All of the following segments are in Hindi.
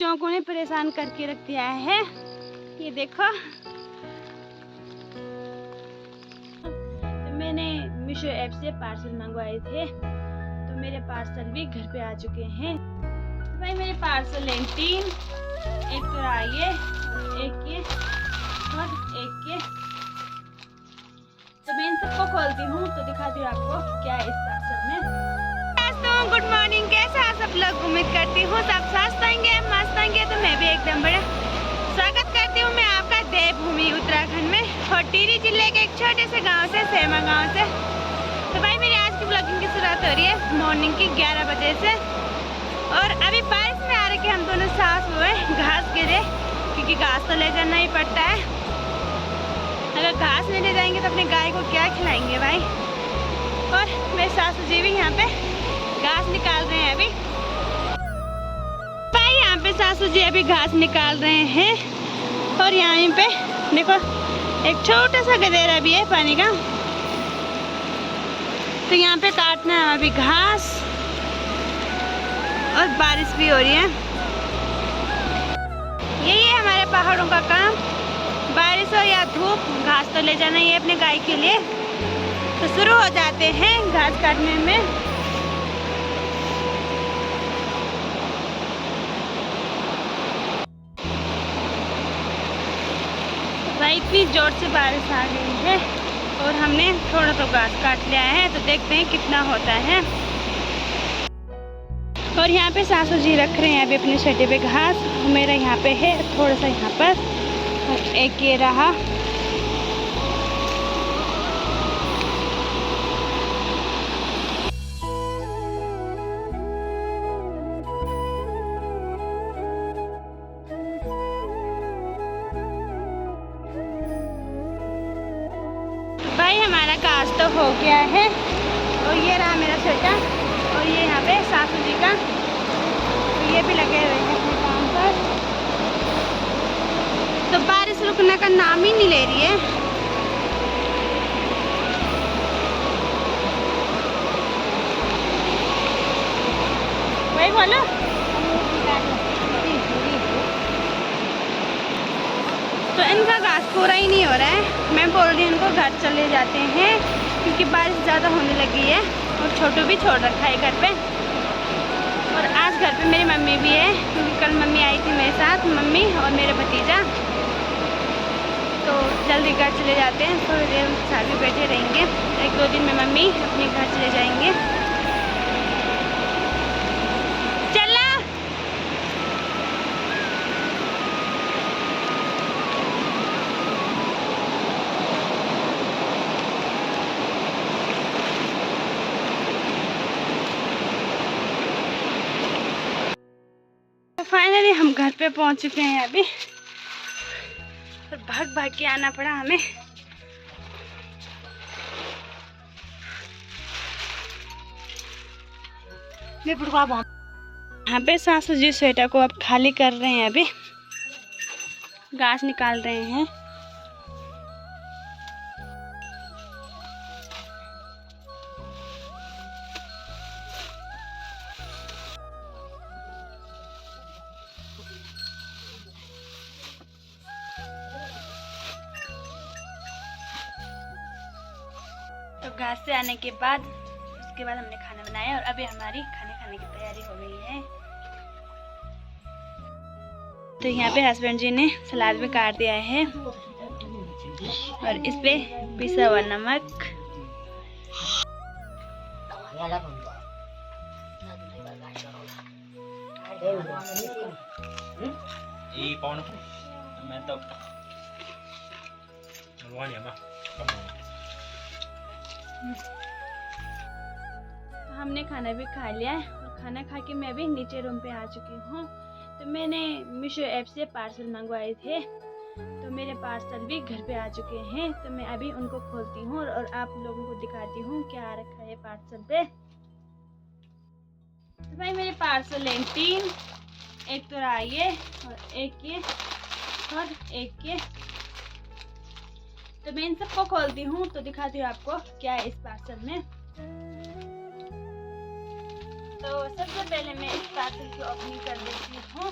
चौकों ने परेशान करके रख दिया है। ये देखो, तो मैंने मीशो ऐप से पार्सल मंगवाए थे, तो मेरे पार्सल भी घर पे आ चुके हैं। तो भाई मेरे पार्सल हैं 3, एक तो ये और एक ये और एक ये। तो मैं इन सबको खोलती हूँ तो दिखाती हूँ आपको क्या है इस पार्सल में। गुड मॉर्निंग, कैसा आप सब लोग? उम्मीद करती हूँ सब स्वस्थ होंगे, मस्त होंगे। तो मैं भी एकदम बड़ा स्वागत करती हूँ मैं आपका देवभूमि उत्तराखंड में और टिहरी जिले के एक छोटे से गांव से, सेमा गांव से। तो भाई मेरी आज की ब्लॉगिंग की शुरुआत हो रही है मॉर्निंग की 11 बजे से। और अभी बारिश में आ रहे कि हम दोनों सास हुए घास गिरे, क्योंकि घास तो ले जाना ही पड़ता है। अगर घास नहीं ले जाएंगे तो अपने गाय को क्या खिलाएंगे भाई। और मेरे सासू जी भी यहाँ पे घास निकाल रहे हैं अभी। भाई यहाँ पे सासू जी अभी घास निकाल रहे हैं। और यहाँ पे देखो एक छोटा सा गदेरा भी है पानी का, तो यहाँ पे काटना है अभी घास। और बारिश भी हो रही है। यही है हमारे पहाड़ों का काम, बारिश हो या धूप, घास तो ले जाना ही है अपने गाय के लिए। तो शुरू हो जाते हैं घास काटने में। भाई इतनी जोर से बारिश आ गई है और हमने थोड़ा तो घास काट लिया है, तो देखते हैं कितना होता है। और यहाँ पे सासू जी रख रहे हैं अभी अपने सटे पे घास। मेरा यहाँ पे है थोड़ा सा यहाँ पर, और एक ये रहा। भाई हमारा घास तो हो गया है। और ये रहा मेरा छोटा, और ये यहाँ पे सासू जी का, तो ये भी लगे हुए हैं अपने काम पर। तो बारिश रुकने का नाम ही नहीं ले रही है। वही बोलो, तो इनका घास पूरा ही नहीं हो रहा है। मैं बोल रही हूँ इनको घर चले जाते हैं, क्योंकि बारिश ज़्यादा होने लगी है। और छोटू भी छोड़ रखा है घर पे। और आज घर पे मेरी मम्मी भी है, क्योंकि कल मम्मी आई थी मेरे साथ, मम्मी और मेरे भतीजा। तो जल्दी घर चले जाते हैं, थोड़ी देर उनके साथ भी बैठे रहेंगे। 1-2 दिन में मम्मी अपने घर चले जाएंगे। फाइनली हम घर पे पहुंच चुके हैं अभी, और भाग भाग के आना पड़ा हमें। यहाँ पे सासू जी स्वेटर को अब खाली कर रहे हैं, अभी घास निकाल रहे हैं। तो घास से आने के बाद उसके बाद हमने खाना बनाया, और अभी हमारी खाने की तैयारी हो गई है। तो यहाँ पे हस्बैंड जी ने सलाद भी काट दिया है, और इस पे पिसा हुआ नमक, तो हमने खाना भी खा लिया है। और खाना खा के मैं भी नीचे रूम पे आ चुकी हूँ। तो मैंने मीशो ऐप से पार्सल मंगवाए थे, तो मेरे पार्सल भी घर पे आ चुके हैं। तो मैं अभी उनको खोलती हूँ और आप लोगों को दिखाती हूँ क्या आ रखा है पार्सल पे। तो भाई मेरे पार्सल हैं 3, एक तो ये और एक ये और एक ये। तो मैं इन सबको खोलती हूँ तो दिखाती हूँ आपको क्या है इस पार्सल में। तो तो सबसे पहले मैं इस पार्सल की ओपनिंग कर देती हूँ।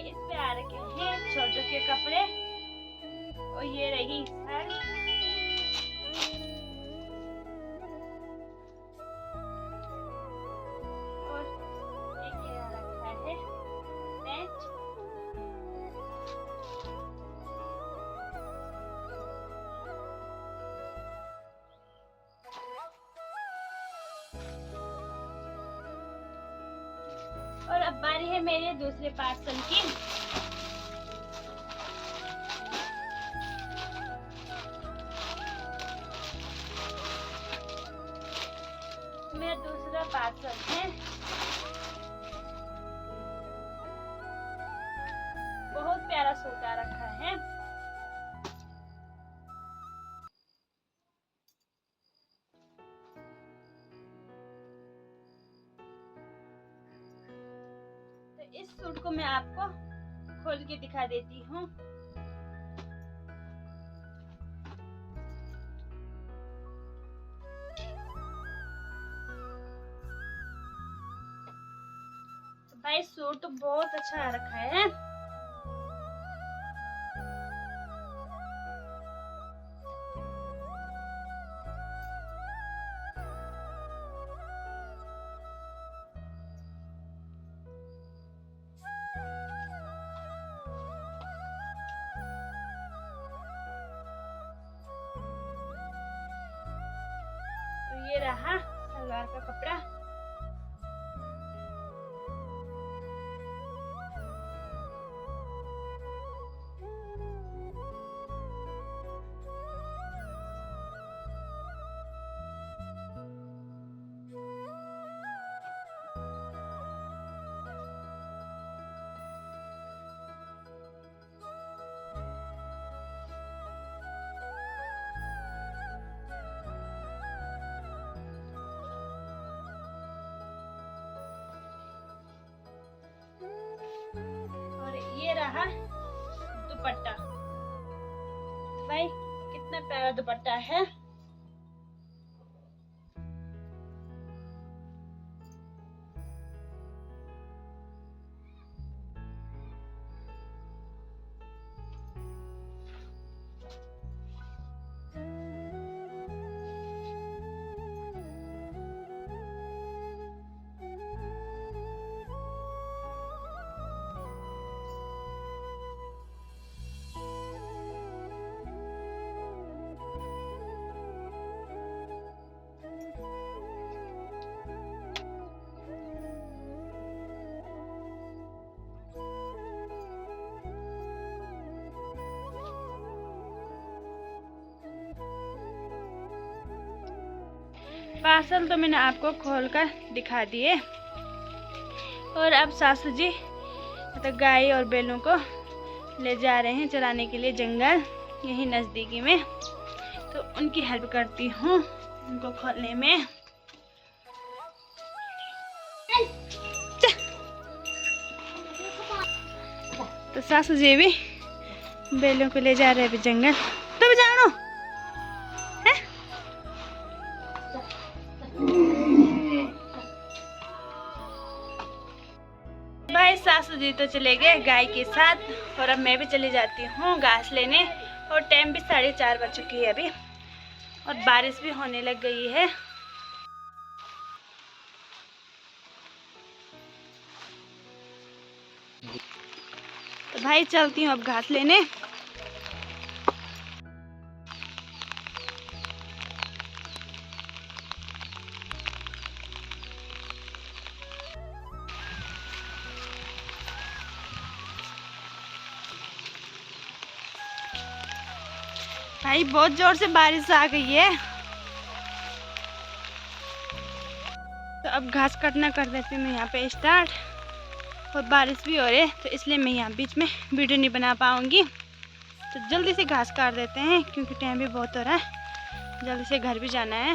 इस पे आ रखे हैं छोटों के कपड़े और ये रही शर्ट और एक ये रखा है पैंट। और अब बारी है मेरे दूसरे पार्सल की। मेरा दूसरा पार्सल है, बहुत प्यारा सूट आ रखा है। इस सूट को मैं आपको खोल के दिखा देती हूँ। तो भाई सूट तो बहुत अच्छा आ रखा है। ये रहा सलवार का कपड़ा। ये रहा दुपट्टा। भाई कितना प्यारा दुपट्टा है। पार्सल तो मैंने आपको खोलकर दिखा दिए और अब सासू जी तो गाय और बैलों को ले जा रहे हैं चराने के लिए जंगल, यहीं नज़दीकी में। तो उनकी हेल्प करती हूँ उनको खोलने में। तो सासू जी भी बैलों को ले जा रहे हैं अभी जंगल। तो भी जानो है? भाई सासू जी तो चले गए गाय के साथ और अब मैं भी चली जाती हूँ घास लेने। और टाइम भी 4:30 बज चुकी है अभी और बारिश भी होने लग गई है। तो भाई चलती हूँ अब घास लेने। भाई बहुत जोर से बारिश आ गई है तो अब घास काटना कर देती हूँ मैं यहाँ पे स्टार्ट। और बारिश भी हो रही है तो इसलिए मैं यहाँ बीच में वीडियो नहीं बना पाऊँगी। तो जल्दी से घास काट देते हैं क्योंकि टाइम भी बहुत हो रहा है जल्दी से घर भी जाना है।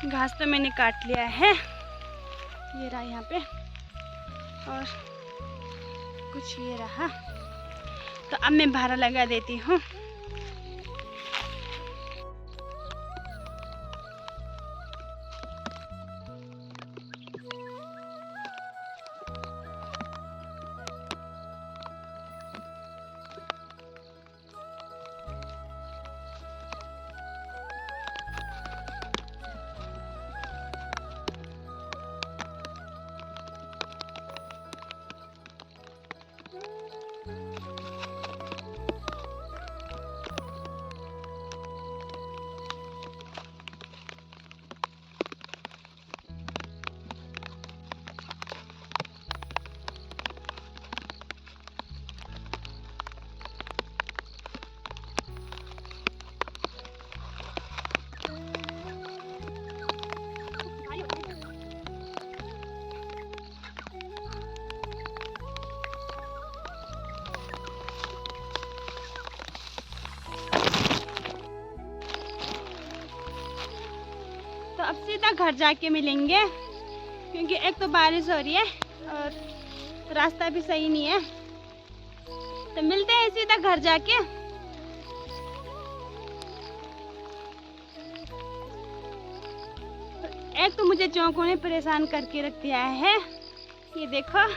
घास तो मैंने काट लिया है, ये रहा यहाँ पे, और कुछ ये रहा। तो अब मैं भारा लगा देती हूँ। तो अब सीधा घर जाके मिलेंगे, क्योंकि एक तो बारिश हो रही है और रास्ता भी सही नहीं है। तो मिलते हैं सीधा घर जाके। एक तो मुझे चौकों ने परेशान करके रख दिया है, ये देखो।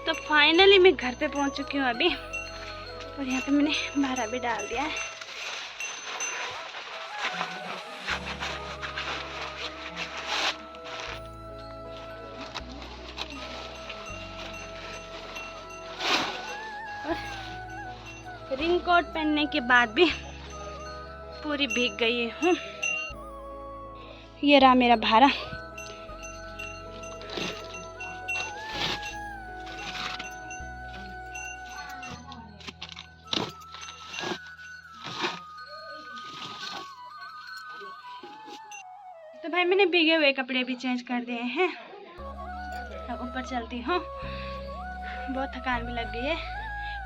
तो फाइनली मैं घर पे पहुंच चुकी हूँ अभी, और यहाँ पे मैंने भारा भी डाल दिया है। और रिंग कोट पहनने के बाद भी पूरी भीग गई हूँ। ये रहा मेरा भारा। तो भाई मैंने भीगे हुए कपड़े भी चेंज कर दिए हैं। अब ऊपर चलती हूँ, बहुत थकान भी लग गई है।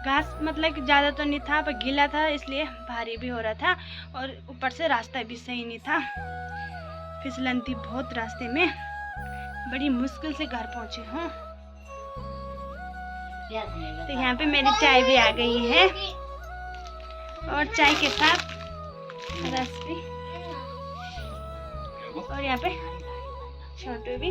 घास मतलब कि ज़्यादा तो नहीं था, पर गीला था इसलिए भारी भी हो रहा था, और ऊपर से रास्ता भी सही नहीं था, फिसलन थी बहुत रास्ते में। बड़ी मुश्किल से घर पहुँचे हूँ। तो यहाँ पे मेरी चाय भी आ गई है, और चाय के साथ रस भी, और यहाँ पे छोटू भी।